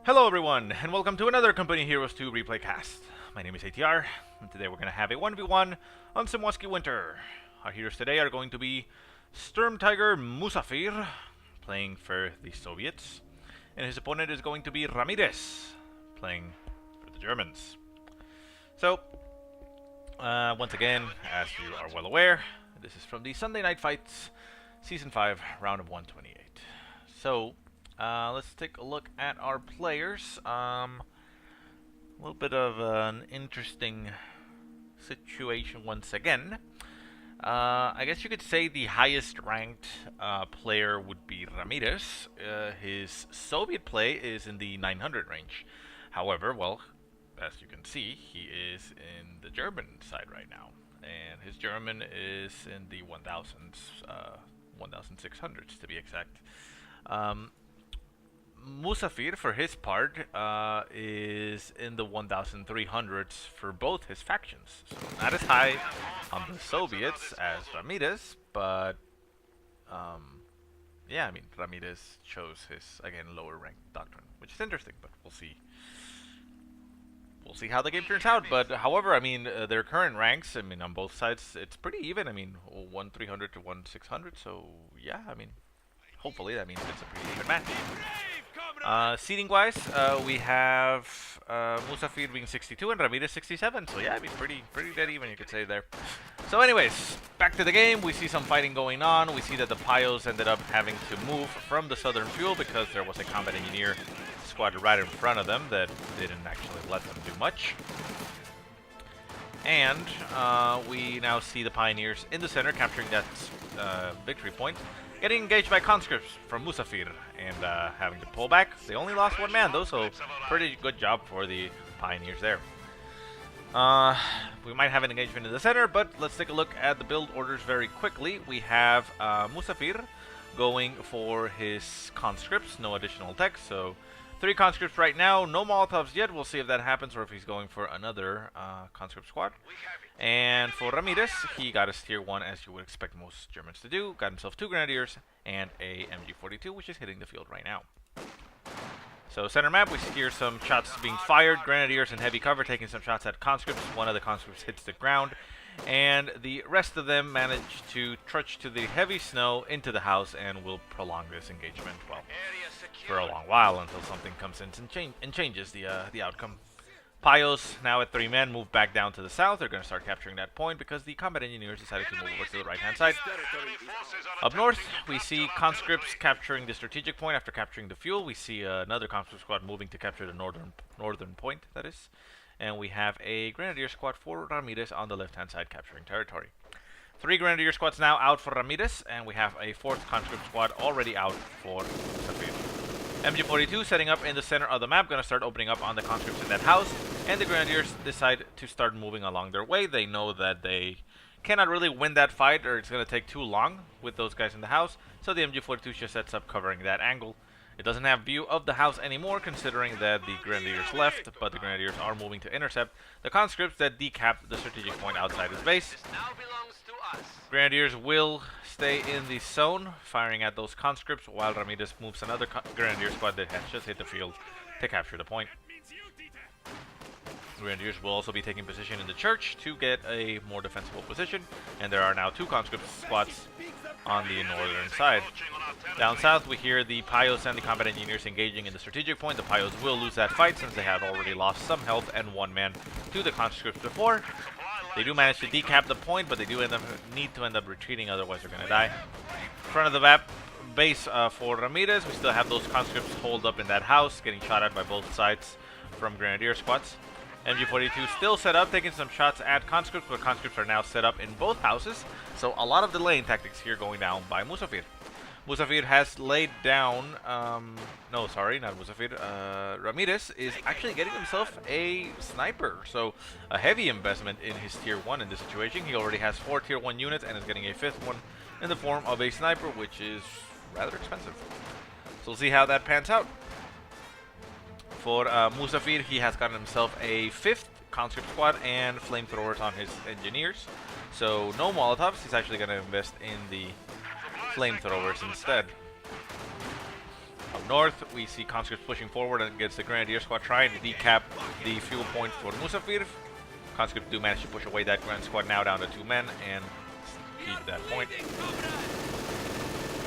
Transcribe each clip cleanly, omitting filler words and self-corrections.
Hello everyone, and welcome to another Company Heroes 2 replay cast. My name is ATR, and today we're going to have a 1v1 on Semoskiy Winter. Our heroes today are going to be SturmTigerMusafir, playing for the Soviets, and his opponent is going to be Ramirez, playing for the Germans. So, once again, as you are well aware, this is from the Sunday Night Fights, Season 5, Round of 128. So, let's take a look at our players. A little bit of an interesting situation once again. I guess you could say the highest ranked player would be Ramirez. His Soviet play is in the 900 range. However, well, as you can see, he is in the German side right now. And his German is in the 1000s, 1600s to be exact. Musafir, for his part, is in the 1300s for both his factions. So not as high on the Soviets as Ramirez, but yeah, I mean, Ramirez chose his, again, lower ranked doctrine, which is interesting, but we'll see. We'll see how the game turns out. But however, I mean, their current ranks, I mean, on both sides, it's pretty even. I mean, 1300 to 1600, so yeah, I mean, hopefully that means it's a pretty even match. Seating wise, we have Musafir being 62 and Ramirez 67, so yeah, I mean, pretty dead even, you could say there. So anyways, back to the game. We see some fighting going on. We see that the Pios ended up having to move from the southern fuel because there was a combat engineer squad right in front of them that didn't actually let them do much. And we now see the Pioneers in the center capturing that victory point, getting engaged by conscripts from Musafir and having to pull back. They only lost one man though, so pretty good job for the Pioneers there. We might have an engagement in the center, but let's take a look at the build orders very quickly. We have Musafir going for his conscripts, no additional tech, so 3 conscripts right now, no Molotovs yet. We'll see if that happens or if he's going for another conscript squad. And for Ramirez, he got his tier 1 as you would expect most Germans to do. Got himself 2 Grenadiers and a MG42, which is hitting the field right now. So center map, we see here some shots being fired. Grenadiers in heavy cover taking some shots at conscripts. One of the conscripts hits the ground, and the rest of them manage to trudge to the heavy snow into the house and will prolong this engagement, well, for a long while until something comes in and changes the outcome. Pios, now at 3 men, move back down to the south. They're going to start capturing that point because the combat engineers decided to move over to the right-hand side. Up north, we see conscripts capturing the strategic point after capturing the fuel. We see another conscript squad moving to capture the northern point, that is. And we have a Grenadier squad for Ramirez on the left-hand side capturing territory. 3 Grenadier squads now out for Ramirez, and we have a 4th conscript squad already out for Musafir. MG42 setting up in the center of the map, going to start opening up on the conscripts in that house, and the Grenadiers decide to start moving along their way. They know that they cannot really win that fight, or it's going to take too long with those guys in the house, so the MG42 just sets up covering that angle. It doesn't have view of the house anymore, considering that the Grenadiers left, but the Grenadiers are moving to intercept the conscripts that decap the strategic point outside his base. Grenadiers will stay in the zone, firing at those conscripts, while Ramirez moves another Grenadier squad that has just hit the field to capture the point. Grenadiers will also be taking position in the church to get a more defensible position, and there are now 2 conscript squads on the northern side. Down south, we hear the Pios and the combat engineers engaging in the strategic point. The Pios will lose that fight since they have already lost some health and 1 man to the conscripts before. They do manage to decap the point, but they do need to end up retreating, otherwise they're going to die. Front of the map base for Ramirez, we still have those conscripts holed up in that house, getting shot at by both sides from Grenadier squads. MG42 still set up, taking some shots at conscripts, but conscripts are now set up in both houses, so a lot of delaying tactics here going down by Musafir. Musafir has laid down, no, sorry, not Musafir, Ramirez is actually getting himself a sniper, so a heavy investment in his tier 1 in this situation. He already has 4 tier 1 units and is getting a 5th one in the form of a sniper, which is rather expensive. So we'll see how that pans out. For Musafir, he has gotten himself a 5th conscript squad and flamethrowers on his engineers, so no Molotovs. He's actually going to invest in the flamethrowers instead. north, we see conscripts pushing forward against the Grenadier squad, trying to decap the fuel point for Musafir. Conscripts do manage to push away that Grand squad, now down to 2 men, and keep that point.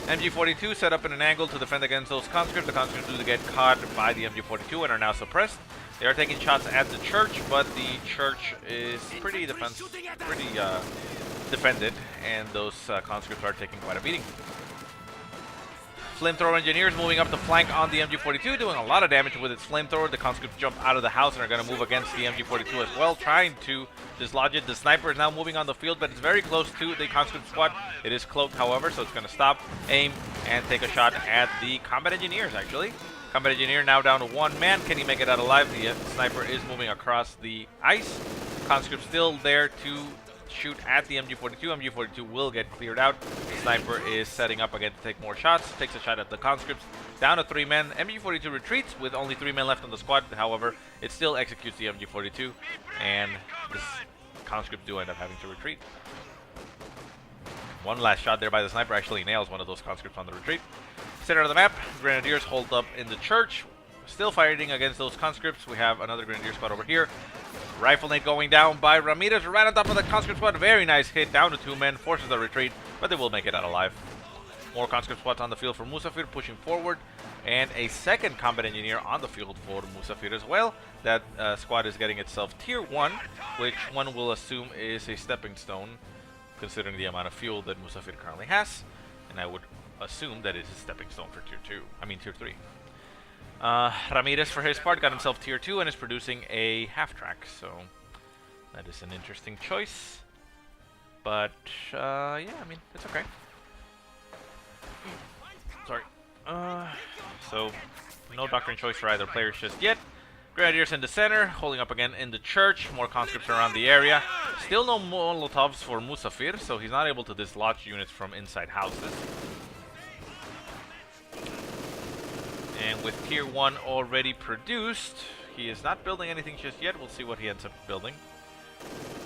MG42 set up in an angle to defend against those conscripts. The conscripts do get caught by the MG42 and are now suppressed. They are taking shots at the church, but the church is pretty defended, and those conscripts are taking quite a beating. Flamethrower engineers moving up the flank on the MG42, doing a lot of damage with its flamethrower. The conscripts jump out of the house and are going to move against the MG42 as well, trying to dislodge it. The sniper is now moving on the field, but it's very close to the conscript squad. It is cloaked, however, so it's going to stop, aim, and take a shot at the combat engineers, actually. Combat engineer now down to 1 man. Can he make it out alive? The sniper is moving across the ice. Conscript still there to shoot at the MG42. MG42 will get cleared out. The sniper is setting up again to take more shots. Takes a shot at the conscripts. Down to 3 men. MG42 retreats with only 3 men left on the squad. However, it still executes the MG42, and the conscripts do end up having to retreat. One last shot there by the sniper actually nails one of those conscripts on the retreat. Center of the map, Grenadiers hold up in the church. Still fighting against those conscripts. We have another Grenadier squad over here. Rifle nade going down by Ramirez right on top of the conscript squad. Very nice hit, down to 2 men, forces the retreat, but they will make it out alive. More conscript squads on the field for Musafir, pushing forward, and a second combat engineer on the field for Musafir as well. That squad is getting itself tier 1, which one will assume is a stepping stone, considering the amount of fuel that Musafir currently has, and I would assume that it is a stepping stone for tier 3. Ramirez, for his part, got himself tier 2 and is producing a half-track, so that is an interesting choice. But, yeah, I mean, it's okay. Sorry. So, no doctrine choice for either players just yet. Grenadiers in the center, holding up again in the church. More conscripts around the area. Still no Molotovs for Musafir, so he's not able to dislodge units from inside houses. And with tier 1 already produced, he is not building anything just yet. We'll see what he ends up building.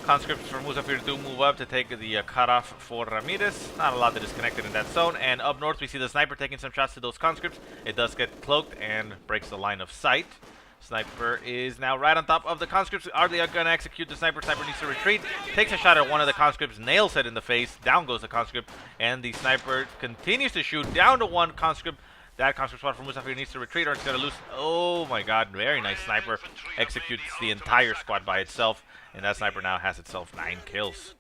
Conscripts for Musafir do move up to take the cutoff for Ramirez. Not a lot that is connected in that zone. And up north, we see the sniper taking some shots to those conscripts. It does get cloaked and breaks the line of sight. Sniper is now right on top of the conscripts. Are they going to execute the sniper? Sniper needs to retreat. Takes a shot at one of the conscripts. Nails it in the face. Down goes the conscript. And the sniper continues to shoot down to 1 conscript. That conscript squad from Musafir needs to retreat or it's going to lose. Oh my god, very nice sniper. Executes the entire squad by itself. And that sniper now has itself 9 kills.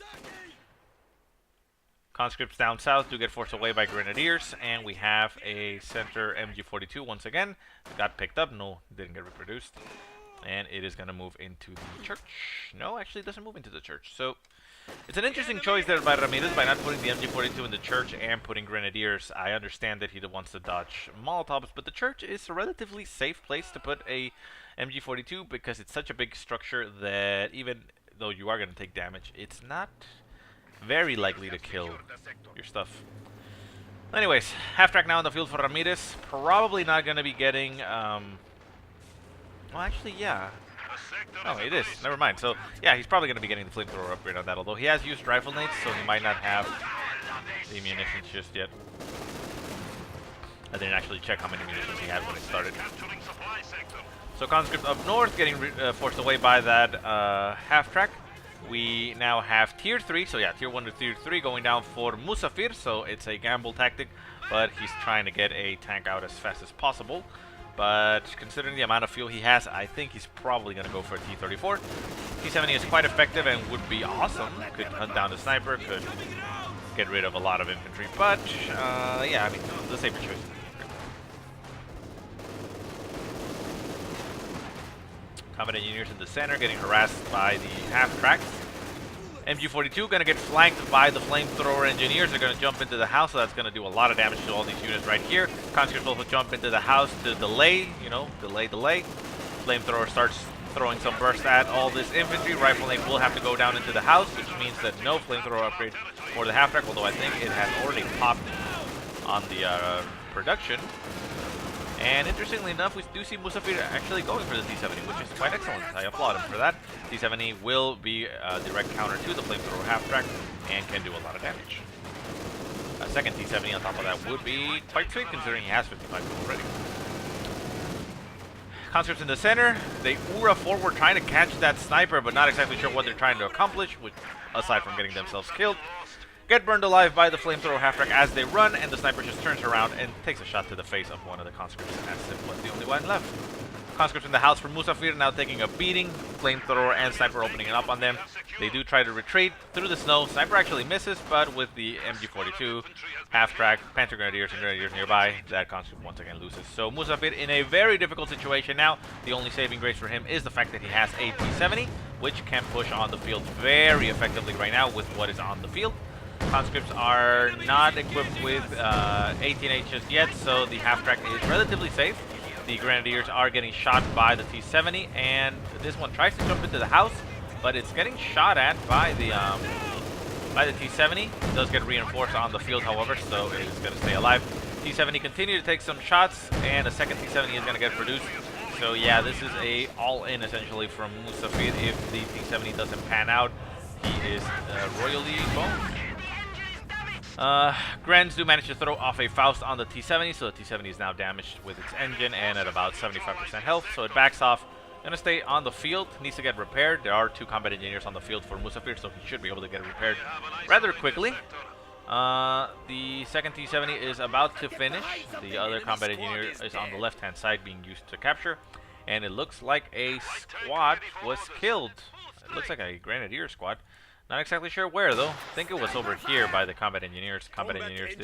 Conscripts down south do get forced away by Grenadiers. And we have a center MG42 once again. It got picked up. No, didn't get reproduced. And it is going to move into the church. No, actually it doesn't move into the church. So it's an interesting choice there by Ramirez by not putting the MG42 in the church and putting Grenadiers. I understand that he wants to dodge Molotovs, but the church is a relatively safe place to put a MG42 because it's such a big structure that even though you are going to take damage, it's not very likely to kill your stuff. Anyways, half-track now on the field for Ramirez. Probably not going to be getting... well, actually, yeah. Oh, it is. Never mind. So, yeah, he's probably going to be getting the flamethrower upgrade on that, although he has used rifle nades, so he might not have the munitions just yet. I didn't actually check how many munitions he had when it started. So, conscript up north getting forced away by that half-track. We now have tier 3, so yeah, tier 1 to tier 3 going down for Musafir, so it's a gamble tactic, but he's trying to get a tank out as fast as possible. But considering the amount of fuel he has, I think he's probably going to go for a T-34. T-70 is quite effective and would be awesome. Could hunt down the sniper, could get rid of a lot of infantry. But, yeah, I mean, the safer choice. Combat engineers in the center getting harassed by the half-track. MG42 going to get flanked by the flamethrower engineers. They're going to jump into the house, so that's going to do a lot of damage to all these units right here. Conscripts also jump into the house to delay, you know, delay. Flamethrower starts throwing some burst at all this infantry. Rifle nade will have to go down into the house, which means that no flamethrower upgrade for the half-track, although I think it has already popped on the production. And interestingly enough, we do see Musafir actually going for the T-70, which is quite excellent. I applaud him for that. T-70 will be a direct counter to the flamethrower half-track and can do a lot of damage. A second T-70 on top of that would be quite sweet, considering he has 55 already. Conscripts in the center. They Ura forward trying to catch that sniper, but not exactly sure what they're trying to accomplish, which, aside from getting themselves killed. Get burned alive by the flamethrower half-track as they run, and the sniper just turns around and takes a shot to the face of one of the conscripts, as it was the only one left. Conscripts in the house for Musafir now taking a beating. Flamethrower and sniper opening it up on them. They do try to retreat through the snow. Sniper actually misses, but with the MG42, half-track, Panzer Grenadiers and Grenadiers nearby, that conscript once again loses. So Musafir in a very difficult situation now. The only saving grace for him is the fact that he has a T-70, which can push on the field very effectively right now with what is on the field. Conscripts are not equipped with 18H just yet, so the half-track is relatively safe. The Grenadiers are getting shot by the T-70, and this one tries to jump into the house, but it's getting shot at by the T-70. It does get reinforced on the field, however, so it is going to stay alive. T-70 continue to take some shots, and a second T-70 is going to get produced. So yeah, this is a all-in essentially from Musafir. If the T-70 doesn't pan out, he is royally boned. Grens do manage to throw off a Faust on the T-70, so the T-70 is now damaged with its engine and at about 75% health, so it backs off. Gonna stay on the field, needs to get repaired. There are 2 combat engineers on the field for Musafir, so he should be able to get it repaired rather quickly. The second T-70 is about to finish. The other combat engineer is on the left-hand side being used to capture, and it looks like a squad was killed. It looks like a Grenadier squad. Not exactly sure where, though. I think it was over here by the combat engineers. Combat engineers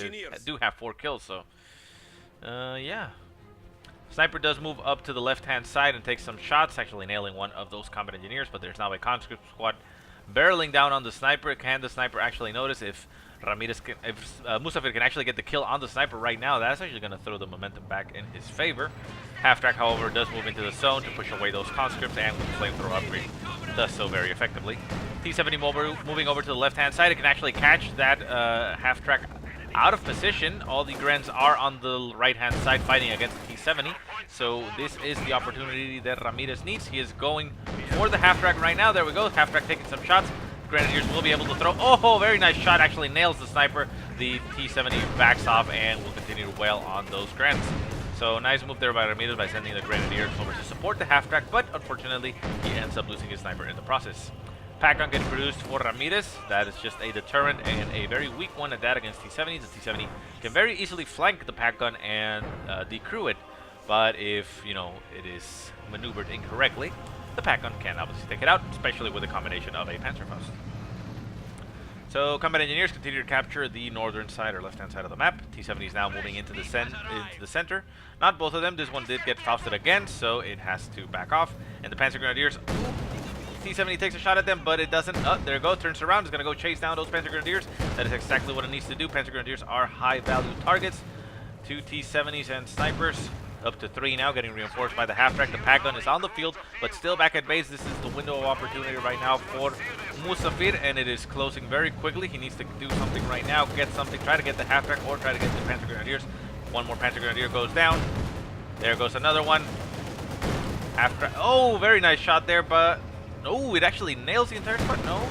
do have 4 kills, so... yeah. Sniper does move up to the left-hand side and takes some shots, actually nailing one of those combat engineers, but there's now a conscript squad barreling down on the sniper. Can the sniper actually notice if Ramirez can... If Musafir can actually get the kill on the sniper right now, that's actually going to throw the momentum back in his favor. Half-track, however, does move into the zone to push away those conscripts, and with the flamethrower upgrade, does so very effectively. T-70 moving over to the left-hand side. It can actually catch that half-track out of position. All the Grens are on the right-hand side fighting against the T-70. So this is the opportunity that Ramirez needs. He is going for the half-track right now. There we go. Half-track taking some shots. Grenadiers will be able to throw. Oh, very nice shot. Actually nails the sniper. The T-70 backs off and will continue to wail on those Grens. So nice move there by Ramirez by sending the Grenadiers over to support the half-track, but unfortunately he ends up losing his sniper in the process. Pack gun getting produced for Ramirez. That is just a deterrent and a very weak one at that against T-70s. The T-70 can very easily flank the pack gun and decrew it, but if, you know, it is maneuvered incorrectly, the pack gun can obviously take it out, especially with a combination of a Panzerfaust. So combat engineers continue to capture the northern side or left-hand side of the map. T-70 is now moving into the center. Not both of them. This one did get fausted again, so it has to back off. And the Panzer Grenadiers, T-70 takes a shot at them, but it doesn't. There it goes. Turns around. It's going to go chase down those Panzer Grenadiers. That is exactly what it needs to do. Panzer Grenadiers are high-value targets. 2 T-70s and snipers. Up to 3 now, getting reinforced by the half-track. The pack gun is on the field, but still back at base. This is the window of opportunity right now for Musafir, and it is closing very quickly. He needs to do something right now, get something, try to get the half-track or try to get the Panzer Grenadiers. One more Panzer Grenadier goes down. There goes another one. Half-track. Oh, very nice shot there, but... Oh, it actually nails the entire squad? No.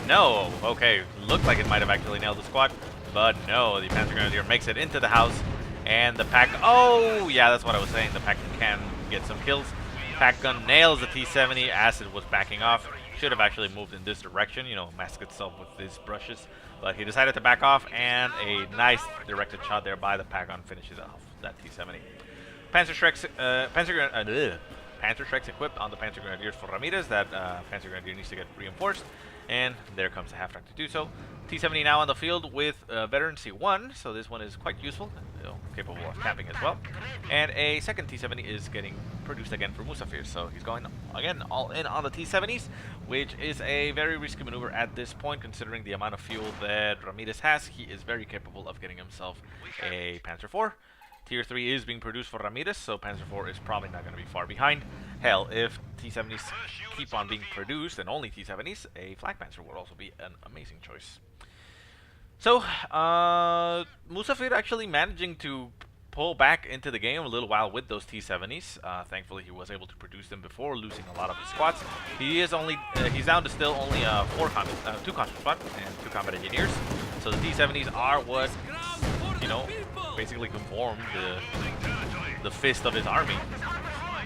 No. Okay, looked like it might have actually nailed the squad, but no. The Panzer Grenadier makes it into the house. And the pack, oh yeah, that's what I was saying. The pack can get some kills. Pack gun nails the T-70 as it was backing off. Should have actually moved in this direction, you know, mask itself with his brushes. But he decided to back off, and a nice directed shot there by the pack gun finishes off that T-70. Panzer Shreks equipped on the Panzer Grenadiers for Ramirez. That Panzer Grenadier needs to get reinforced. And there comes the half-track to do so. T-70 now on the field with veteran C1, so this one is quite useful, you know, capable of camping as well. And a second T-70 is getting produced again for Musafir, so he's going again all in on the T-70s, which is a very risky maneuver at this point, considering the amount of fuel that Ramirez has. He is very capable of getting himself a Panzer IV. Tier 3 is being produced for Ramirez, so Panzer IV is probably not going to be far behind. Hell, if T-70s keep on being produced, and only T-70s, a Flak Panzer would also be an amazing choice. So, Musafir actually managing to pull back into the game a little while with those T-70s. Thankfully, he was able to produce them before losing a lot of his squads. He is only, he's down to still only 2 conscript squads and 2 combat engineers. So the T-70s are what, you know, basically conform the fist of his army.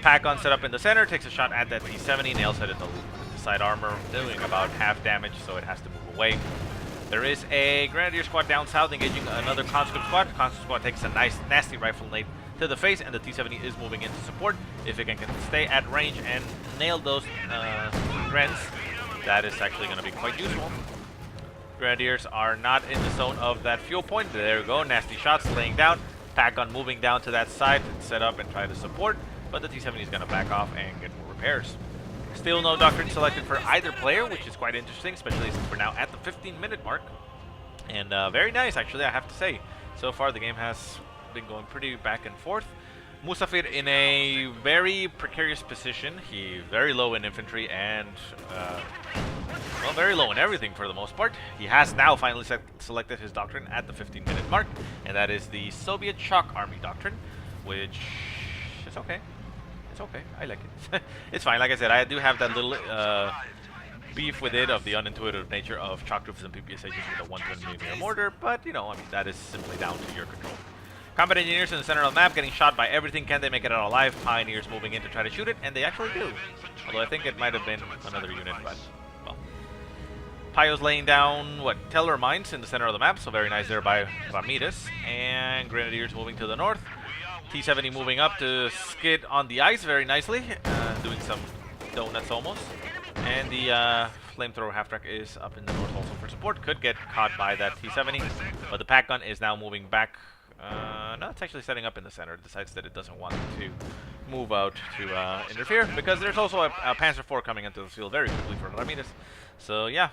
pack-on set up in the center, takes a shot at that T70, nails it at the side armor, doing about half damage, so it has to move away. There is a Grenadier squad down south engaging another Conscript squad. Conscript squad takes a nice, nasty rifle nade to the face, and the T70 is moving into support. If it can stay at range and nail those Grens, that is actually going to be quite useful. Grenadiers are not in the zone of that fuel point. There we go, nasty shots laying down. Pack-on moving down to that side, set up and try to support, but the T70 is going to back off and get more repairs. Still no doctrine selected for either player, which is quite interesting, especially since we're now at the 15-minute mark. And very nice, actually, I have to say. So far, the game has been going pretty back and forth. Musafir in a very precarious position. He's very low in infantry and, well, very low in everything for the most part. He has now finally selected his doctrine at the 15-minute mark, and that is the Soviet Shock Army doctrine, which is okay. It's okay. I like it. It's fine. Like I said, I do have that little beef with it of the unintuitive nature of shock troops and PPSH with a 120mm mortar, but, you know, I mean, that is simply down to your control. Combat engineers in the center of the map getting shot by everything. Can they make it out alive? Pioneers moving in to try to shoot it, and they actually do. Although I think it might have been another unit, but, well. Pio's laying down, what, Teller mines in the center of the map, so very nice there by Ramirez. And Grenadiers moving to the north. T70 moving up to skid on the ice very nicely, doing some donuts almost. And the flamethrower half-track is up in the north also for support. Could get caught by that T70, but the pack gun is now moving back. No, it's actually setting up in the center. It decides that it doesn't want to move out to interfere, because there's also a Panzer IV coming into the field very quickly for Ramirez. So yeah.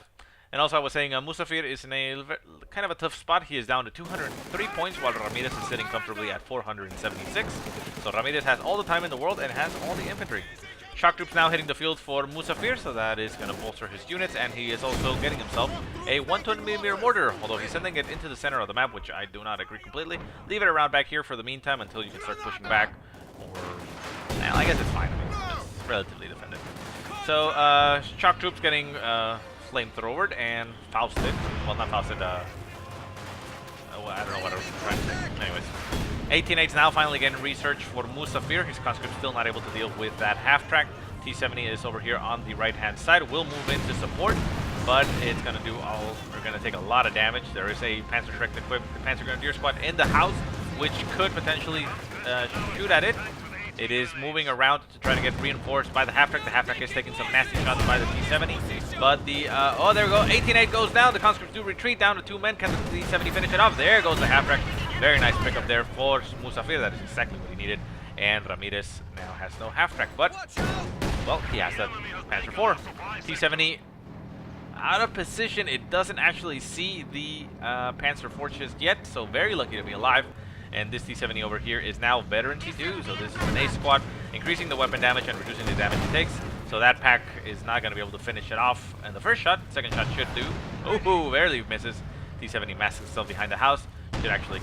And also I was saying Musafir is in a kind of a tough spot. He is down to 203 points while Ramirez is sitting comfortably at 476. So Ramirez has all the time in the world and has all the infantry. Shock troops now hitting the field for Musafir, so that is going to bolster his units, and he is also getting himself a 120mm mortar, although he's sending it into the center of the map, which I do not agree completely. Leave it around back here for the meantime until you can start pushing back, or, well, I guess it's fine. I mean, it's relatively defended. So, shock troops getting flamethrowered and Fausted. Well, not Fausted, I don't know what I was trying to say. Anyways. 18-8's now finally getting research for Musafir. His conscript still not able to deal with that half-track. T70 is over here on the right-hand side. Will move into support, but it's going to do all. We're going to take a lot of damage. There is a Panzer Direct equipped Panzer Grenadier squad in the house, which could potentially shoot at it. It is moving around to try to get reinforced by the half-track. The half-track is taking some nasty shots by the T70. But the, oh, there we go. 18-8 goes down. The conscripts do retreat down to 2 men. Can the T70 finish it off? There goes the half-track. Very nice pickup there for Musafir. That is exactly what he needed. And Ramirez now has no half-track. But, well, he has that Panzer IV. T70 out of position. It doesn't actually see the Panzer IV just yet. So very lucky to be alive. And this T70 over here is now veteran T2, so this is an A squad, increasing the weapon damage and reducing the damage it takes. So that pack is not going to be able to finish it off. And the first shot, second shot should do. Ooh, barely misses. T70 masks itself behind the house. Should actually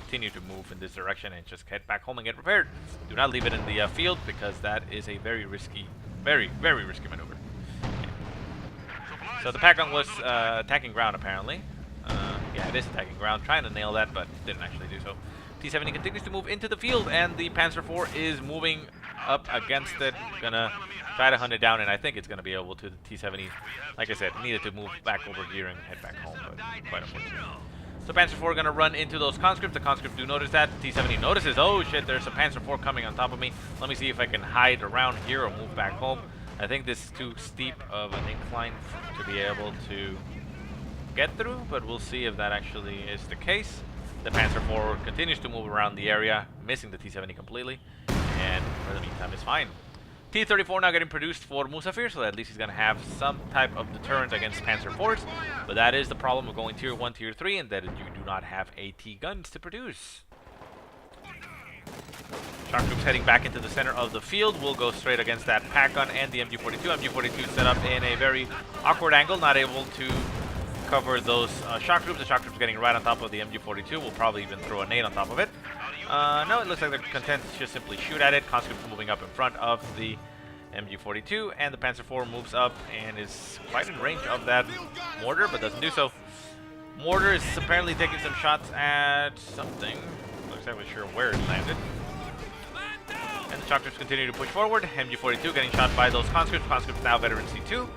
continue to move in this direction and just head back home and get repaired. Do not leave it in the field, because that is a very risky, very risky maneuver. Okay. So the pack-on was attacking ground apparently. Yeah, it is attacking ground, trying to nail that, but didn't actually do so. T70 continues to move into the field, and the Panzer IV is moving up against it. Gonna try to hunt it down, and I think it's gonna be able to. The T70, like I said, needed to move back over here and head back home, but quite unfortunate. So Panzer IV gonna run into those conscripts. The conscripts do notice that. T70 notices, oh shit, there's a Panzer IV coming on top of me. Let me see if I can hide around here or move back home. I think this is too steep of an incline to be able to get through, but we'll see if that actually is the case. The Panzer IV continues to move around the area, missing the T70 completely, and for the meantime it's fine. T-34 now getting produced for Musafir, so at least he's going to have some type of deterrent against Panzer IVs, but that is the problem of going Tier 1, Tier 3, and that you do not have AT guns to produce. Shock troops heading back into the center of the field will go straight against that pack gun and the MG42. MG42 set up in a very awkward angle, not able to cover those shock troops. The shock troops getting right on top of the MG42. Will probably even throw a nade on top of it. No, it looks like they're content to just simply shoot at it. Conscripts moving up in front of the MG42, and the Panzer IV moves up and is quite in range of that mortar, but doesn't do so. Mortar is apparently taking some shots at something. Not exactly sure where it landed. And the shock troops continue to push forward. MG42 getting shot by those conscripts. Conscripts now veteran C2.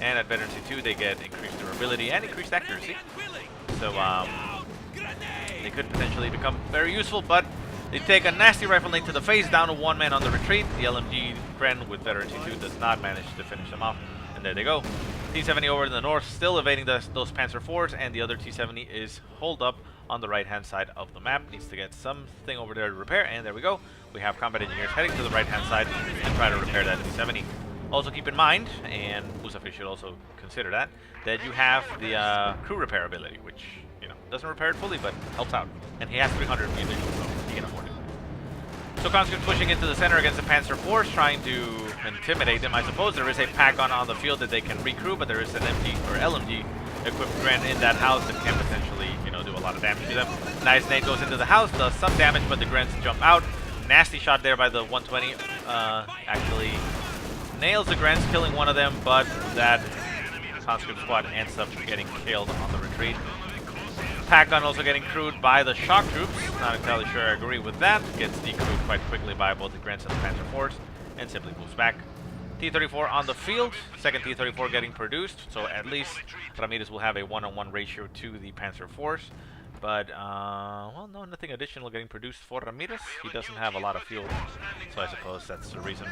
And at veteran C2, they get increased durability and increased accuracy. So, they could potentially become very useful, but they take a nasty rifle link to the face, down to one man on the retreat. The LMG Gren with veteran C2 does not manage to finish them off. And there they go. T-70 over in the north, still evading those Panzer IVs, and the other T-70 is holed up on the right-hand side of the map. Needs to get something over there to repair, and there we go. We have combat engineers heading to the right-hand side and try to repair that T-70. Also keep in mind, and Musafir should also consider that you have the crew repair ability, which, you know, doesn't repair it fully, but helps out. And he has 300 munitions, so he can afford it. So conscripts pushing into the center against the Panzer IVs, trying to intimidate them. I suppose there is a pack on the field that they can recrew, but there is an MG or LMG equipped Gren in that house that can potentially, you know, do a lot of damage to them. Nice nade goes into the house, does some damage, but the Grens jump out. Nasty shot there by the 120. Actually nails the Grens, killing one of them, but that conscript squad ends up getting killed on the retreat. Pack gun also getting crewed by the shock troops. Not entirely sure I agree with that. Gets decrewed quite quickly by both the Grens and the Panzer IVs, and simply moves back. T-34 on the field. Second T-34 getting produced, so at least Ramirez will have a 1-on-1 ratio to the Panzer IVs. But, well, no, nothing additional getting produced for Ramirez. He doesn't have a lot of fuel, so I suppose that's the reason.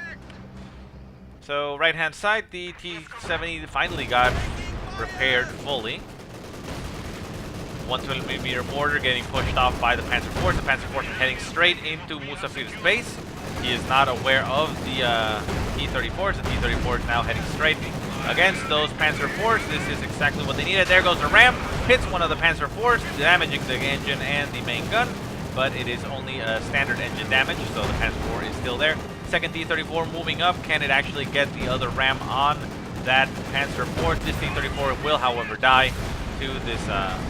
So, right-hand side, the T-70 finally got repaired fully. 120mm mortar getting pushed off by the Panzer IVs. The Panzer IVs are heading straight into Musafir's base. He is not aware of the T-34s. The T-34 is now heading straight against those Panzer IVs. This is exactly what they needed. There goes the ram. Hits one of the Panzer IVs, damaging the engine and the main gun. But it is only a standard engine damage, so the Panzer IV is still there. Second T-34 moving up. Can it actually get the other ram on that Panzer IV? This T-34 will, however, die to this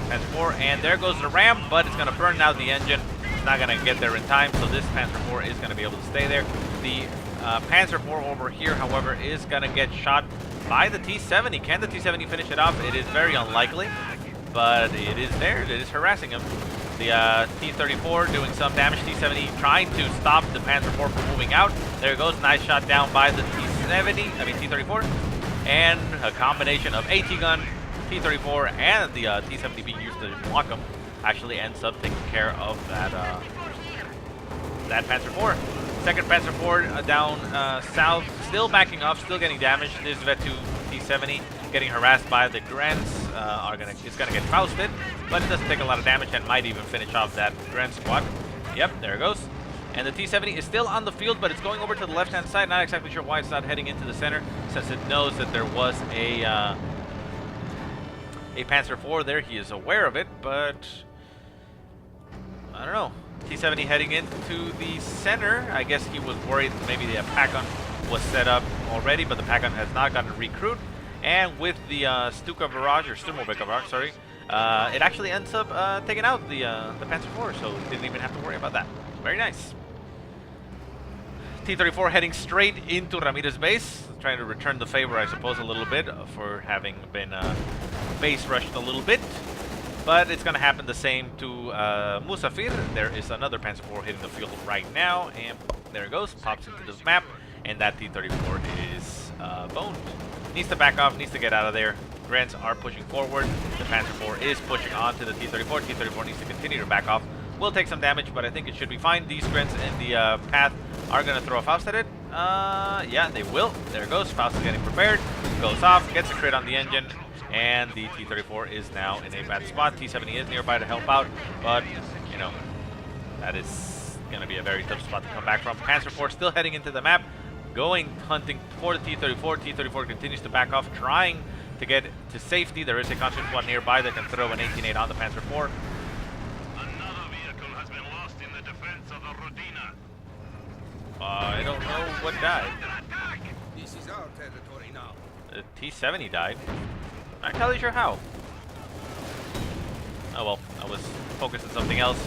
Panzer IV. And there goes the ram, but it's going to burn out the engine. It's not going to get there in time, so this Panzer IV is going to be able to stay there. The Panzer IV over here, however, is going to get shot by the T-70. Can the T-70 finish it off? It is very unlikely, but it is there. It is harassing him. The T-34 doing some damage. T-70 trying to stop the Panzer IV from moving out. There it goes. Nice shot down by the T-34. And a combination of AT gun, T-34, and the T-70 being used to block him actually ends up taking care of that that Panzer IV. Second Panzer IV down south, still backing up, still getting damaged. This Vet2 T-70 getting harassed by the Grens. It's gonna get fausted, but it doesn't take a lot of damage and might even finish off that Gren squad. Yep, there it goes. And the T-70 is still on the field, but it's going over to the left-hand side. Not exactly sure why it's not heading into the center, since it knows that there was a Panzer IV there. He is aware of it, but I don't know. T-70 heading into the center. I guess he was worried maybe the pack-on was set up already, but the pack-on has not gotten recruit. And with the Stuka barrage, or Sturmovika barrage, sorry, it actually ends up taking out the Panzer IV, so didn't even have to worry about that. Very nice. T-34 heading straight into Ramirez's base, trying to return the favor, I suppose, a little bit for having been base rushed a little bit. But it's going to happen the same to Musafir. There is another Panzer IV hitting the field right now, and there it goes, pops into the map, and that T-34 is boned. Needs to back off, needs to get out of there. Grens are pushing forward. The Panzer IV is pushing on to the T-34. T-34 needs to continue to back off. Will take some damage, but I think it should be fine. These Grens in the path are going to throw a Faust at it. Yeah, they will. There it goes. Faust is getting prepared. Goes off, gets a crit on the engine, and the T-34 is now in a bad spot. T-70 is nearby to help out, but, you know, that is going to be a very tough spot to come back from. Panzer IV still heading into the map, going hunting for the T-34. T-34 continues to back off, trying to get to safety. There is a conscript squad nearby that can throw an 18-8 on the Panzer IV. Another vehicle has been lost in the defense of the Rodina. I don't know what died. This is our territory now. The T-70 died. Not entirely sure how. Oh well, I was focused on something else.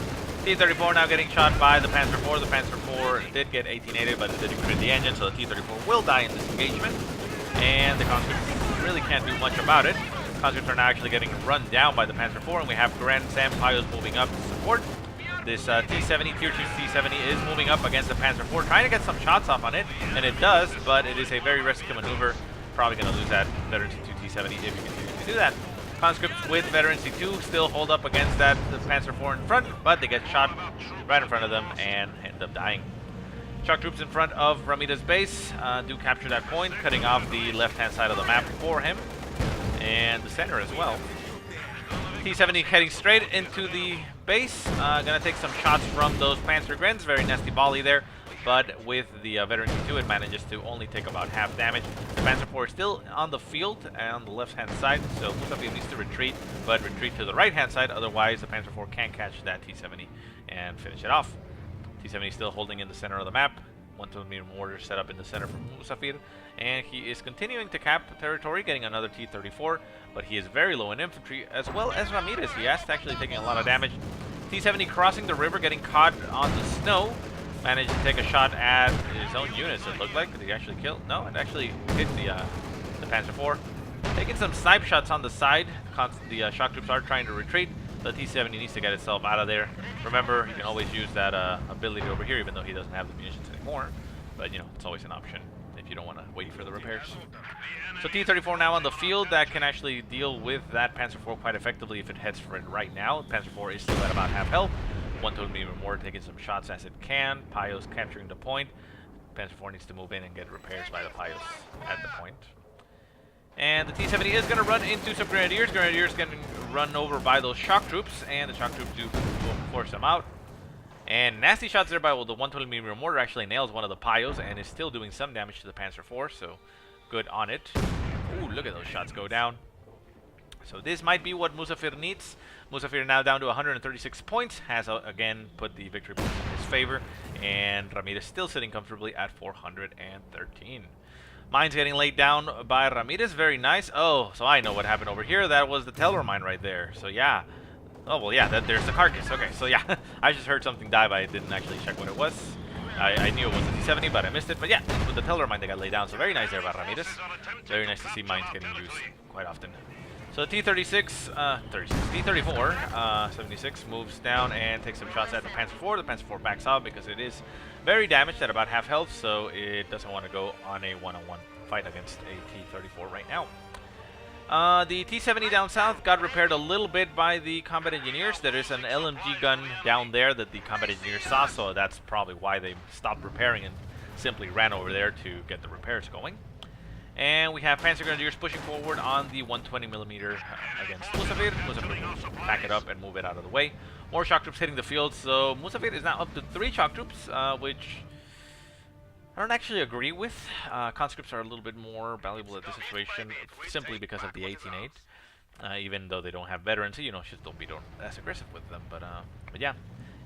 T-34 now getting shot by the Panzer IV. The Panzer IV did get 18-8, but it didn't crit the engine, so the T-34 will die in this engagement. And the conscripts really can't do much about it. Conscripts are now actually getting run down by the Panzer IV, and we have Gren Sampayos moving up to support. This T-70, Tier 2 T-70 is moving up against the Panzer IV, trying to get some shots off on it, and it does, but it is a very risky maneuver. Probably going to lose that Veteran C2 T-70 if you continue to do that. Conscripts with Veteran C2 still hold up against that the Panzer IV in front, but they get shot right in front of them and end up dying. Shock troops in front of Ramirez's base do capture that point, cutting off the left-hand side of the map for him, and the center as well. T-70 heading straight into the base, gonna take some shots from those Panzer Grens, very nasty volley there, but with the Veteran C2 it manages to only take about half damage. The Panzer IV is still on the field on the left-hand side, so Musafir needs to retreat, but retreat to the right-hand side, otherwise the Panzer IV can't catch that T-70 and finish it off. T-70 still holding in the center of the map, 120mm mortar set up in the center from Musafir, and he is continuing to cap territory, getting another T-34, but he is very low in infantry, as well as Ramirez. He is actually taking a lot of damage. T-70 crossing the river, getting caught on the snow, managed to take a shot at his own units, it looked like. Did he actually kill? No, it actually hit the Panzer IV. Taking some snipe shots on the side. The shock troops are trying to retreat. The T-70 needs to get itself out of there. Remember, you can always use that ability over here, even though he doesn't have the munitions anymore. But, you know, it's always an option if you don't want to wait for the repairs. So T-34 now on the field that can actually deal with that Panzer IV quite effectively if it heads for it right now. Panzer IV is still at about half health. 120mm more taking some shots as it can. Payos capturing the point. Panzer IV needs to move in and get repairs by the Payos at the point. And the T-70 is going to run into some Grenadiers. Grenadiers getting run over by those shock troops, and the shock troops do force them out. And nasty shots there by the 120mm mortar actually nails one of the Payos and is still doing some damage to the Panzer IV, so good on it. Ooh, look at those shots go down. So this might be what Musafir needs. Musafir now down to 136 points, has again put the victory points in his favor, and Ramirez still sitting comfortably at 413. Mines getting laid down by Ramirez, very nice. Oh, so I know what happened over here. That was the Teller mine right there. So yeah. Oh, well, yeah, there's the carcass. Okay, so yeah, I just heard something die, but I didn't actually check what it was. I knew it was a T-70, but I missed it. But yeah, with the Teller mine, they got laid down. So very nice there by Ramirez. Very nice to see mines getting used quite often. So T-34, 76 moves down and takes some shots at the Panzer IV. The Panzer IV backs off because it is very damaged at about half health, so it doesn't want to go on a one-on-one fight against a T-34 right now. The T-70 down south got repaired a little bit by the combat engineers. There is an LMG gun down there that the combat engineers saw, so that's probably why they stopped repairing and simply ran over there to get the repairs going. And we have Panzer Grenadiers pushing forward on the 120mm against Musafir. Musafir will back it up and move it out of the way. More shock troops hitting the field, so Musafir is now up to 3 shock troops, which I don't actually agree with. Conscripts are a little bit more valuable at this situation simply because of the 18-8. Even though they don't have veterans, you know, just don't be as aggressive with them. But yeah.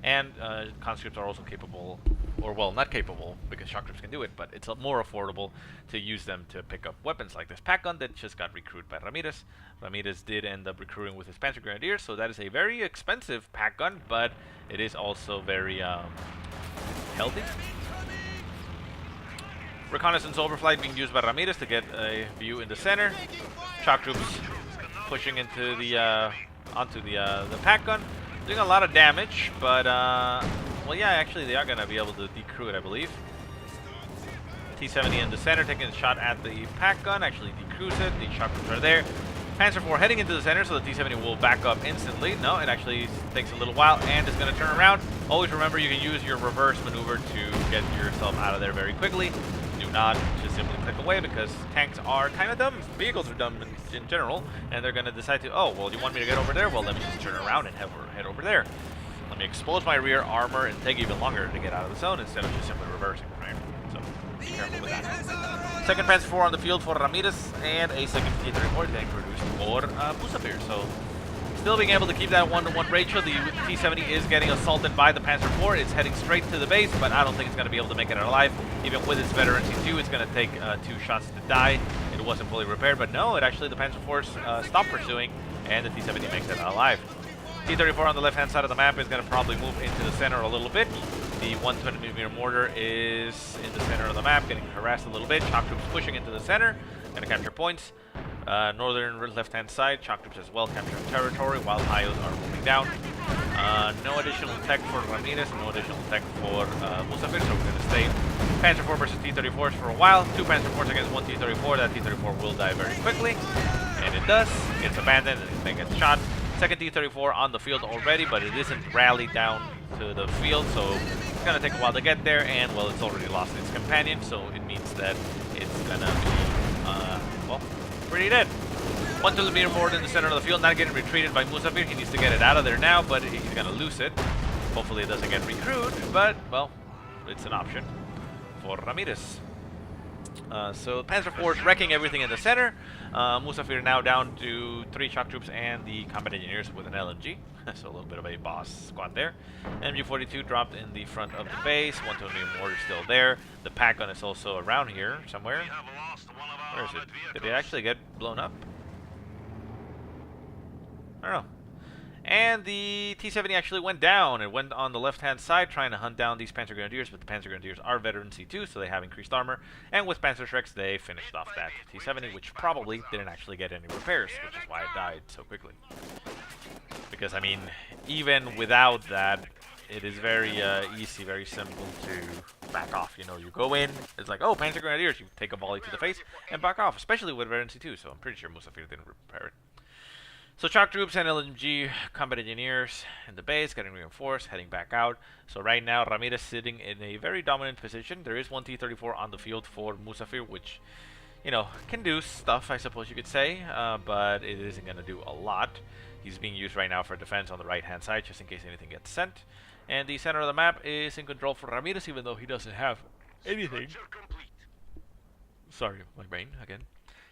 And conscripts are also capable, or well, not capable, because shock troops can do it, but it's more affordable to use them to pick up weapons like this pack gun that just got recruited by Ramirez. Ramirez did end up recruiting with his Panzer Grenadiers, so that is a very expensive pack gun, but it is also very healthy. Reconnaissance overflight being used by Ramirez to get a view in the center. Shock troops pushing into the onto the pack gun. Doing a lot of damage, but, well, yeah, actually, they are going to be able to decrew it, I believe. T-70 in the center, taking a shot at the pack gun, actually decrews it. The shock troops are there. Panzer IV heading into the center, so the T-70 will back up instantly. No, it actually takes a little while, and it's going to turn around. Always remember, you can use your reverse maneuver to get yourself out of there very quickly. Do not just simply click away, because tanks are kind of dumb. Vehicles are dumb in general, and they're going to decide to, oh, well, you want me to get over there? Well, let me just turn around and head over there. Let me expose my rear armor and take even longer to get out of the zone instead of just simply reversing, right? So, be careful with that. Second Panzer IV on the field for Ramirez, and a second T-34 being produced for Musafir. So, still being able to keep that 1-to-1 ratio. The T-70 is getting assaulted by the Panzer IV. It's heading straight to the base, but I don't think it's going to be able to make it out alive. Even with its veteran T2, it's going to take 2 shots to die. It wasn't fully repaired, but no, it actually, the Panzer IV stopped pursuing, and the T-70 makes it alive. T-34 on the left-hand side of the map is going to probably move into the center a little bit. The 120mm mortar is in the center of the map, getting harassed a little bit. Shock troops pushing into the center, going to capture points. Northern left-hand side, shock troops as well capturing territory while Payos are moving down. No additional tech for Ramirez, no additional tech for Musafir, so we're going to stay Panzer IV versus T-34s for a while. 2 Panzer IVs against 1 T-34. That T-34 will die very quickly, and it does. Gets abandoned, and then gets shot. Second T-34 on the field already, but it isn't rallied down to the field, so it's going to take a while to get there, and, well, it's already lost its companion, so it means that it's going to be, well, pretty dead. 1 kilometer forward in the center of the field, not getting retreated by Musafir. He needs to get it out of there now, but he's going to lose it. Hopefully it doesn't get recruited, but, well, it's an option for Ramirez. So Panzer IV is wrecking everything in the center. Musafir now down to 3 shock troops and the combat engineers with an LMG. So a little bit of a boss squad there. MG42 dropped in the front of the base. 120 mortar still there. The pack gun is also around here somewhere. Where is it? Did it actually get blown up? I don't know. And the T-70 actually went down. It went on the left-hand side trying to hunt down these Panzer Grenadiers, but the Panzer Grenadiers are veteran C2, so they have increased armor. And with Panzer Shreks, they finished off that T-70, which probably didn't actually get any repairs, which is why it died so quickly. Because, I mean, even without that, it is very easy, very simple to back off. You know, you go in, it's like, oh, Panzer Grenadiers, you take a volley to the face and back off, especially with veteran C2, so I'm pretty sure Musafir didn't repair it. So shock troops and LMG combat engineers in the base, getting reinforced, heading back out. So right now, Ramirez sitting in a very dominant position. There is 1 T-34 on the field for Musafir, which, you know, can do stuff, I suppose you could say, but it isn't going to do a lot. He's being used right now for defense on the right-hand side, just in case anything gets sent. And the center of the map is in control for Ramirez, even though he doesn't have anything. Sorry, my brain again.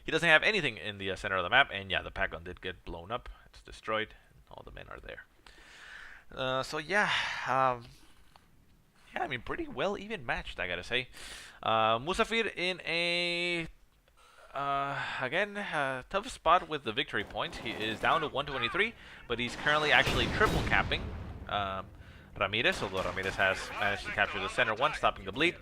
He doesn't have anything in the center of the map, and yeah, the pack gun did get blown up. It's destroyed, and all the men are there. So yeah, yeah, I mean, pretty well even matched, I gotta say. Musafir in a again tough spot with the victory points. He is down to 123, but he's currently actually triple capping Ramirez, although Ramirez has managed to capture the center one, stopping the bleed,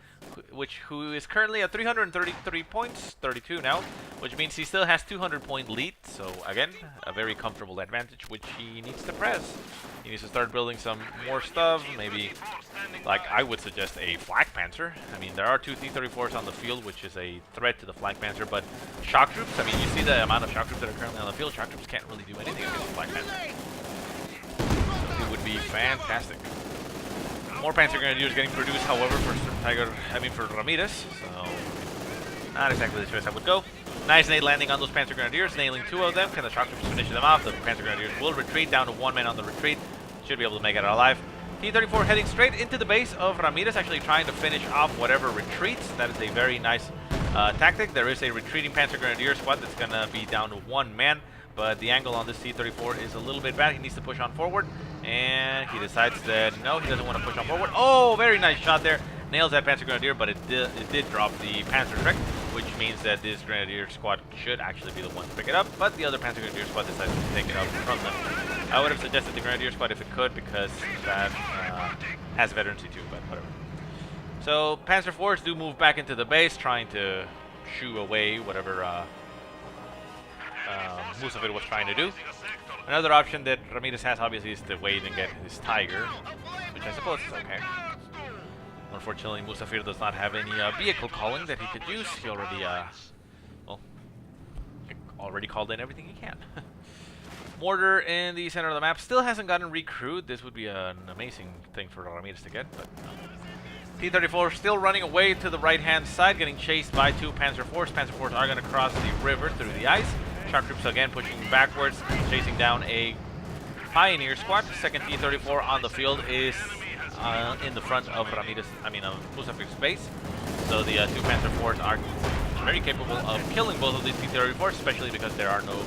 who is currently at 333 points, 32 now, which means he still has 200-point lead. So again, a very comfortable advantage, which he needs to press. He needs to start building some more stuff. Maybe, like, I would suggest a Flak Panzer. I mean, there are 2 T-34s on the field, which is a threat to the Flak Panzer, but shock troops, I mean, you see the amount of shock troops that are currently on the field. Shock troops can't really do anything against the Flak Panzer. So it would be fantastic. More Panzer Grenadiers getting produced, however, for Ramirez, so not exactly the choice I would go. Nice nade landing on those Panzer Grenadiers, nailing 2 of them. Can the shock troops finish them off? The Panzer Grenadiers will retreat down to 1 man on the retreat. Should be able to make it out alive. T-34 heading straight into the base of Ramirez, actually trying to finish off whatever retreats. That is a very nice tactic. There is a retreating Panzer Grenadier squad that's going to be down to 1 man. But the angle on this T-34 is a little bit bad. He needs to push on forward, and he decides that no, he doesn't want to push on forward. Oh, very nice shot there. Nails that Panzer Grenadier, but it did drop the Panzer Shrek, which means that this Grenadier squad should actually be the one to pick it up, but the other Panzer Grenadier squad decided to take it up from them. I would have suggested the Grenadier squad if it could, because that has veterancy too, but whatever. So Panzer IVs do move back into the base, trying to shoo away whatever Musafir was trying to do. Another option that Ramirez has, obviously, is to wait and get his Tiger, which I suppose is okay. Unfortunately, Musafir does not have any vehicle calling that he could use. He already, well, already called in everything he can. Mortar in the center of the map still hasn't gotten recruit. This would be an amazing thing for Ramirez to get, but no. T-34 still running away to the right-hand side, getting chased by 2 Panzer IVs. Panzer IVs are going to cross the river through the ice. Shock troops again pushing backwards, chasing down a Pioneer squad. Second T-34 on the field is in the front of Musafir's base. So the 2 Panzer IVs are very capable of killing both of these T-34s, especially because there are no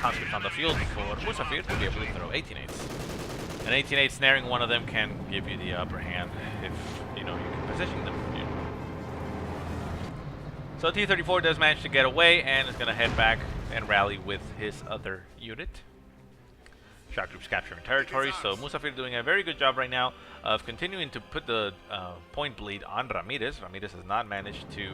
conscripts on the field for Musafir to be able to throw 18-8s. An 18-8 snaring one of them can give you the upper hand if you know you can position them. So T-34 does manage to get away and is going to head back and rally with his other unit. shock troops capturing territory. So Musafir doing a very good job right now of continuing to put the point bleed on Ramirez. Ramirez has not managed to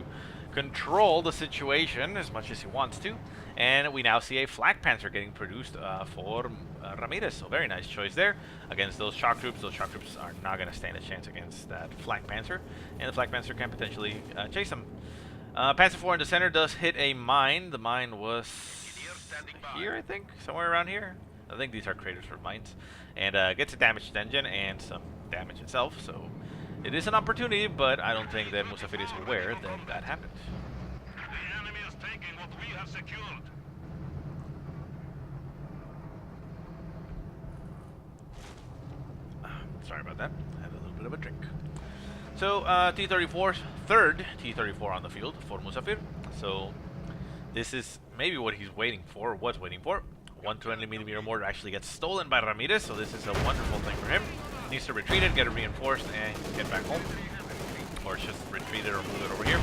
control the situation as much as he wants to, and we now see a Flak Panzer getting produced for Ramirez. So very nice choice there against those shock troops. Those shock troops are not going to stand a chance against that Flak Panzer, and the Flak Panzer can potentially chase them. Panzer IV in the center does hit a mine. The mine was here, I think, somewhere around here. I think these are craters for mines, and gets a damaged engine and some damage itself. So it is an opportunity, but I don't think that Musafir is aware that that happened. The enemy is taking what we have secured. Sorry about that. I had a little bit of a drink. So T-34, third T-34 on the field for Musafir. So this is maybe what he's waiting for, was waiting for. 120mm mortar actually gets stolen by Ramirez, so this is a wonderful thing for him. Needs to retreat it, get it reinforced, and get back home. Or just retreat it or move it over here.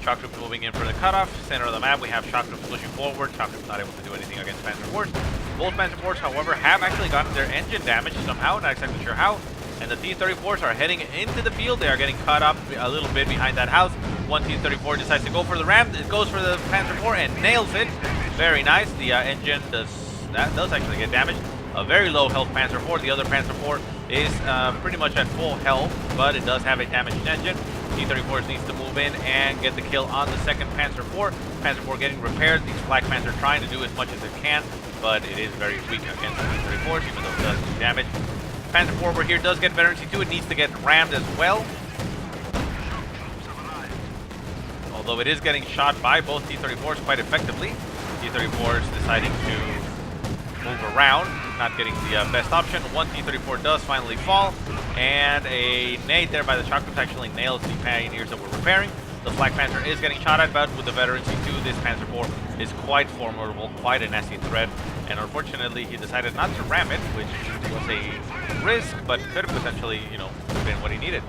Shock troops moving in for the cutoff. Center of the map, we have shock troops pushing forward. Shock troops not able to do anything against Panzer IVs. Both Panzer IVs, however, have actually gotten their engine damaged somehow, not exactly sure how. And the T-34s are heading into the field. They are getting caught up a little bit behind that house. One T-34 decides to go for the ram. It goes for the Panzer IV and nails it. Very nice. The engine does actually get damaged. A very low health Panzer IV. The other Panzer IV is pretty much at full health, but it does have a damaged engine. T-34s needs to move in and get the kill on the second Panzer IV. Panzer IV getting repaired. These Flak Panzer trying to do as much as it can, but it is very weak against the T-34s, even though it does do damage. Panzer IV over here does get veterancy too. It needs to get rammed as well. Although it is getting shot by both T-34s quite effectively. T-34s deciding to move around, not getting the best option. One T-34 does finally fall, and a nade there by the shock troops actually nails the Pioneers that were repairing. The Flak Panzer is getting shot at, but with the veterancy too, this Panzer IV is quite formidable, quite a nasty threat. And unfortunately, he decided not to ram it, which was a risk, but could have potentially, you know, been what he needed.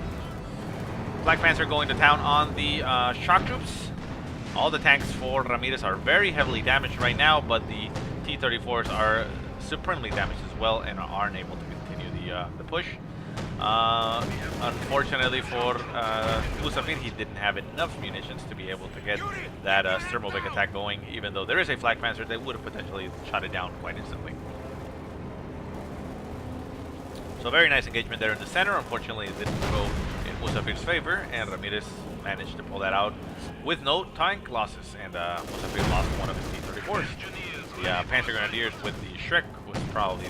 Flak Panzer going to town on the shock troops. All the tanks for Ramirez are very heavily damaged right now, but the T-34s are supremely damaged as well and aren't able to continue the push. Unfortunately for Musafir, he didn't have enough munitions to be able to get that Sturmovik attack going, even though there is a Flak Panzer that would have potentially shot it down quite instantly. So very nice engagement there in the center. Unfortunately, it didn't go in Musafir's favor, and Ramirez managed to pull that out with no tank losses, and Musafir lost one of his T-34s. The Panzer Grenadiers with the Shrek was probably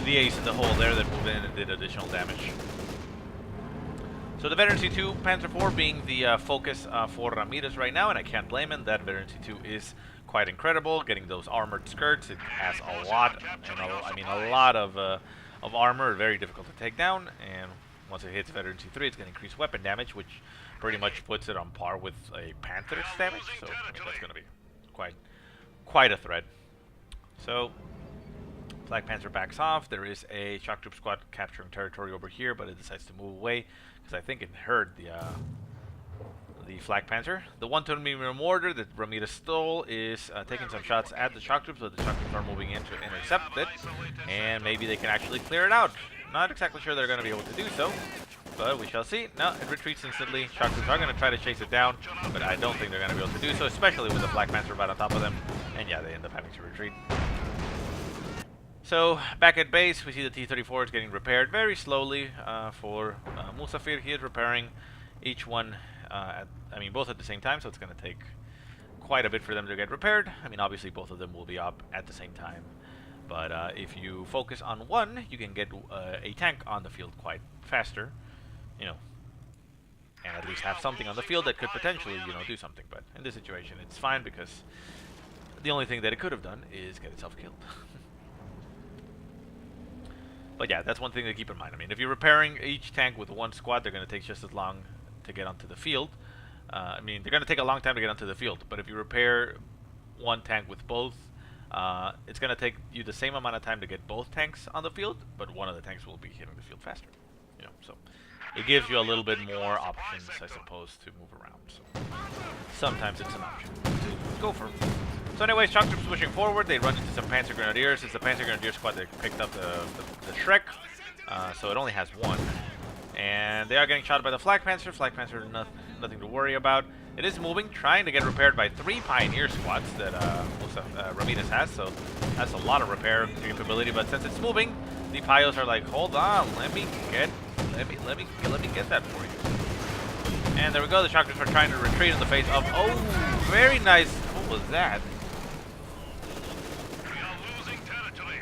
the ace in the hole there that moved in and did additional damage. So the Veterancy 2 Panzer IV being the focus for Ramirez right now, and I can't blame him. That Veterancy 2 is quite incredible. Getting those armored skirts, it has a lot, a lot of armor, very difficult to take down. And once it hits Veterancy 3, it's going to increase weapon damage, which pretty much puts it on par with a Panther's damage. So that's going to be quite a threat. So Flak Panzer backs off. There is a shock troop squad capturing territory over here, but it decides to move away because I think it heard the Flak Panzer. The 120mm mortar that Ramirez stole is taking some shots at the shock troops, but the shock troops are moving in to intercept it, and maybe they can actually clear it out. Not exactly sure they're going to be able to do so, but we shall see. No, it retreats instantly. Shock troops are going to try to chase it down, but I don't think they're going to be able to do so, especially with the Flak Panzer right on top of them. And yeah, they end up having to retreat. So back at base, we see the T-34 is getting repaired very slowly for Musafir. He is repairing each one, both at the same time, so it's going to take quite a bit for them to get repaired. I mean, obviously both of them will be up at the same time, but if you focus on one, you can get a tank on the field quite faster, you know, and at least have something on the field that could potentially, you know, do something. But in this situation, it's fine because the only thing that it could have done is get itself killed. But yeah, that's one thing to keep in mind. I mean, if you're repairing each tank with one squad, they're going to take just as long to get onto the field. They're going to take a long time to get onto the field. But if you repair one tank with both, it's going to take you the same amount of time to get both tanks on the field, but one of the tanks will be hitting the field faster. You know, so it gives you a little bit more options, I suppose, to move around. So sometimes it's an option to go for. So anyways, shock troops pushing forward. They run into some Panzer Grenadiers. It's the Panzer Grenadier squad that picked up the Shrek, so it only has one. And they are getting shot by the Flag Panzer. Flag Panzer, nothing to worry about. It is moving, trying to get repaired by 3 Pioneer squads that Ramirez has, so that's a lot of repair capability. But since it's moving, the Pios are like, hold on, let me get that for you. And there we go. The shock troops are trying to retreat in the face of. Oh, very nice. What was that? We are losing territory.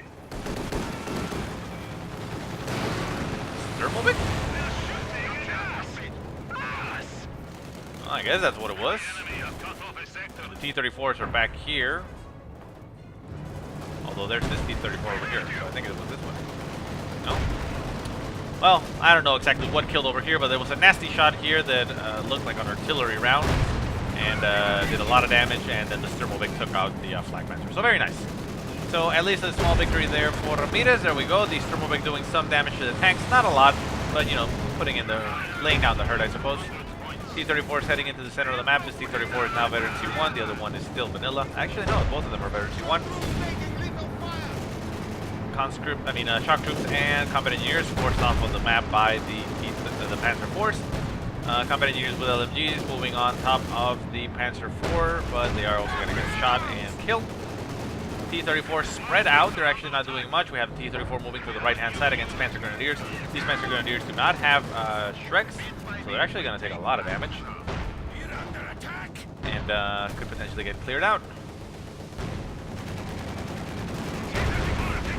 Thermobic? They're shooting at us. I guess that's what it was. Enemy has cut off a sector. The T-34s are back here. Although there's this T-34 over here, so I think it was this one. No? Well, I don't know exactly what killed over here, but there was a nasty shot here that looked like an artillery round and did a lot of damage, and then the Thermobic took out the Flag Panzer. So very nice. So at least a small victory there for Ramirez. There we go. The Thermobic doing some damage to the tanks. Not a lot, but you know, laying down the herd, I suppose. T-34 is heading into the center of the map. This T-34 is now veteran C1. The other one is still vanilla. Actually, no, both of them are veteran C1. Shock troops and combat engineers forced off on the map by the Panzer Force. Combat engineers with LMGs moving on top of the Panzer IV, but they are also going to get shot and killed. T-34 spread out. They're actually not doing much. We have T-34 moving to the right-hand side against Panzer Grenadiers. These Panzer Grenadiers do not have Shreks, so they're actually going to take a lot of damage. And could potentially get cleared out.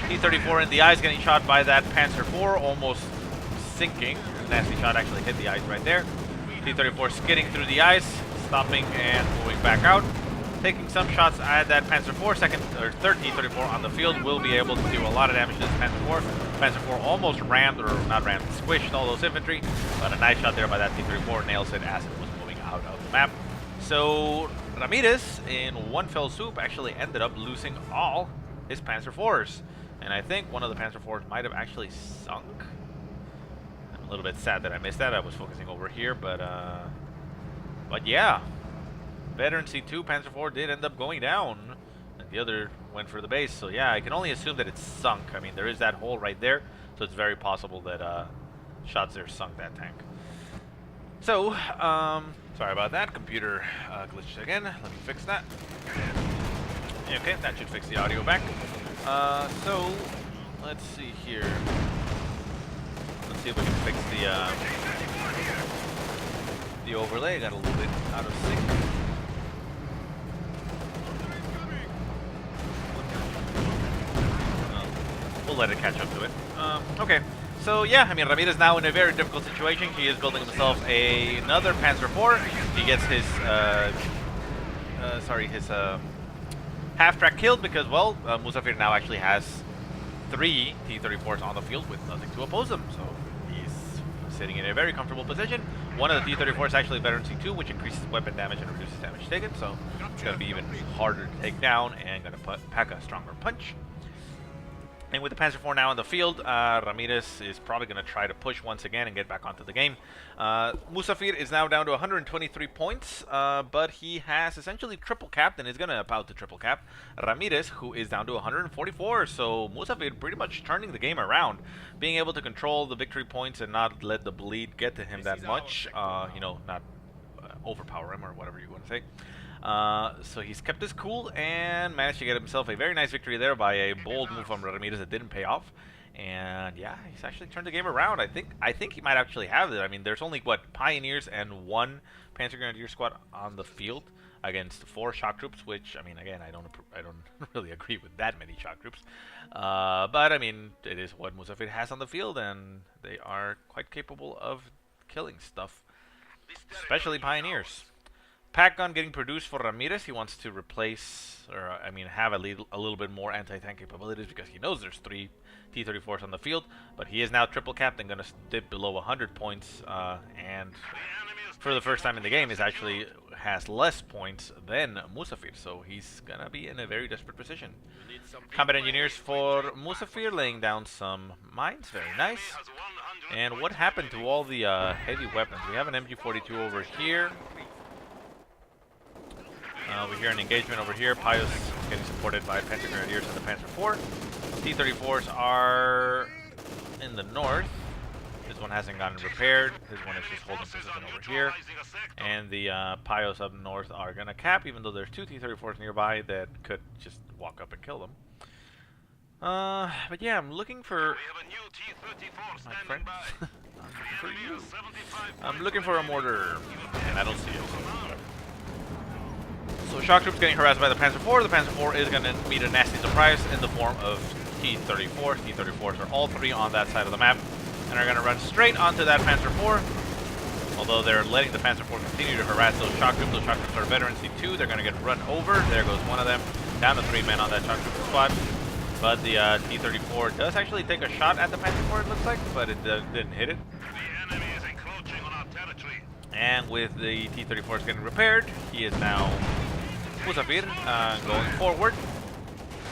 T-34 in the eyes getting shot by that Panzer IV, almost sinking. Nasty shot actually hit the eyes right there. T-34 skidding through the ice, stopping and moving back out. Taking some shots at that Panzer IV, third T-34 on the field will be able to do a lot of damage to this Panzer IV. Panzer IV almost rammed, or not rammed, squished all those infantry, but a nice shot there by that T-34 nails it as it was moving out of the map. So Ramirez, in one fell swoop, actually ended up losing all his Panzer IVs. And I think one of the Panzer IVs might have actually sunk. I'm a little bit sad that I missed that. I was focusing over here, but yeah. Veteran C2 Panzer IV did end up going down, and the other went for the base. So yeah, I can only assume that it's sunk. I mean, there is that hole right there, so it's very possible that shots there sunk that tank. So, sorry about that. Computer glitched again. Let me fix that. Okay, that should fix the audio back. So, let's see here. Let's see if we can fix the overlay. Got a little bit out of sync. We'll let it catch up to it. Okay, so yeah, I mean, Ramirez now in a very difficult situation. He is building himself another Panzer IV. He gets his, half-track killed because, well, Musafir now actually has 3 T-34s on the field with nothing to oppose them. So he's sitting in a very comfortable position. One of the T-34s is actually veteran C2, which increases weapon damage and reduces damage taken. So it's going to be even harder to take down and going to pack a stronger punch. And with the Panzer IV now on the field, Ramirez is probably going to try to push once again and get back onto the game. Musafir is now down to 123 points, but he has essentially triple capped and is going to about to triple cap Ramirez, who is down to 144. So Musafir pretty much turning the game around, being able to control the victory points and not let the bleed get to him that much, not overpower him or whatever you want to say. So he's kept his cool and managed to get himself a very nice victory there by a bold move from Ramirez that didn't pay off. And yeah, he's actually turned the game around. I think he might actually have it. I mean, there's only what, Pioneers and 1 Panzer Grenadier squad on the field against 4 shock troops, which, I mean, again, I don't really agree with that many shock troops. But I mean, it is what Musafir has on the field, and they are quite capable of killing stuff, especially Pioneers. Pack gun getting produced for Ramirez. He wants to replace, or I mean, have a little bit more anti-tank capabilities because he knows there's 3 T-34s on the field. But he is now triple capped and going to dip below 100 points. And for the first time in the game, is actually has less points than Musafir. So he's going to be in a very desperate position. Combat engineers for Musafir laying down some mines. Very nice. And what happened to all the heavy weapons? We have an MG42 over here. We hear an engagement over here. Pios getting supported by Panzer Grenadiers and the Panzer IV. T-34s are in the north. This one hasn't gotten repaired. This one is just holding position over here. And the Pios up north are going to cap, even though there's 2 T-34s nearby that could just walk up and kill them. But yeah, I'm looking for my friend. I'm looking for a mortar, and I don't see it. So shock troops getting harassed by the Panzer IV. The Panzer IV is going to meet a nasty surprise in the form of T-34s. T-34s are all 3 on that side of the map, and are going to run straight onto that Panzer IV. Although they're letting the Panzer IV continue to harass those shock troops. Those shock troops are veteran C2. They're going to get run over. There goes one of them. Down to 3 men on that shock troop squad. But the T-34 does actually take a shot at the Panzer IV, it looks like, but it didn't hit it. The enemy is encroaching on our territory. And with the T-34s getting repaired, he is now Musafir going forward.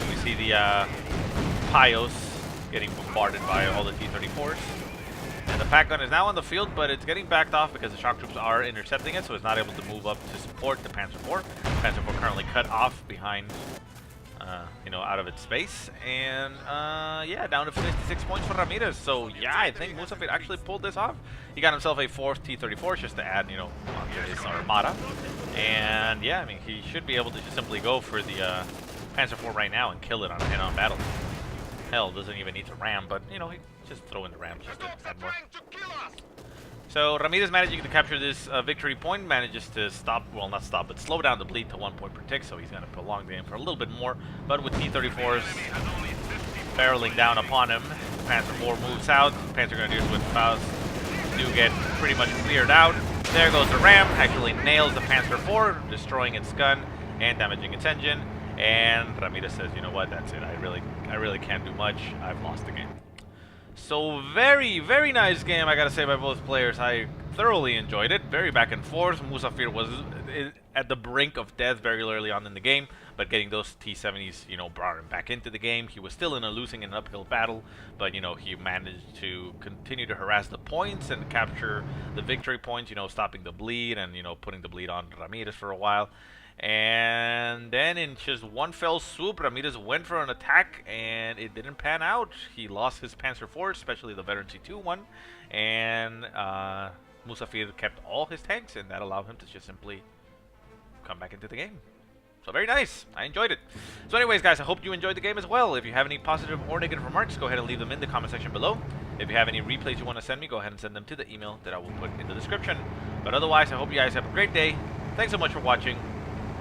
We see the Pios getting bombarded by all the T-34s. And the pack gun is now on the field, but it's getting backed off because the shock troops are intercepting it, so it's not able to move up to support the Panzer IV. Panzer IV currently cut off behind, out of its space. And, yeah, down to 56 points for Ramirez. So, yeah, I think Musafir actually pulled this off. He got himself a 4th T-34 just to add, onto his armada. And, yeah, I mean, he should be able to just simply go for the Panzer IV right now and kill it on a head-on battle. Hell, doesn't even need to ram, but, he just throw in the ram just to add more. So Ramirez managing to capture this victory point, manages to stop, well not stop, but slow down the bleed to 1 point per tick, so he's going to prolong the game for a little bit more. But with T-34s barreling down upon him, Panzer IV moves out. Panzer Grenadiers with Faust do get pretty much cleared out. There goes the ram, actually nails the Panzer IV, destroying its gun and damaging its engine. And Ramirez says, you know what, that's it, I really can't do much, I've lost the game. So very, very nice game, I gotta say, by both players. I thoroughly enjoyed it. Very back and forth. Musafir was at the brink of death very early on in the game, but getting those T-70s, brought him back into the game. He was still in a losing and uphill battle, but, he managed to continue to harass the points and capture the victory points, stopping the bleed and, putting the bleed on Ramirez for a while. And then in just one fell swoop, Ramirez went for an attack, and it didn't pan out. He lost his Panzer IV, especially the veteran C2 one, and Musafir kept all his tanks, and that allowed him to just simply come back into the game. So very nice. I enjoyed it. So anyways, guys, I hope you enjoyed the game as well. If you have any positive or negative remarks, go ahead and leave them in the comment section below. If you have any replays you want to send me, go ahead and send them to the email that I will put in the description. But otherwise, I hope you guys have a great day. Thanks so much for watching,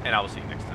and I will see you next time.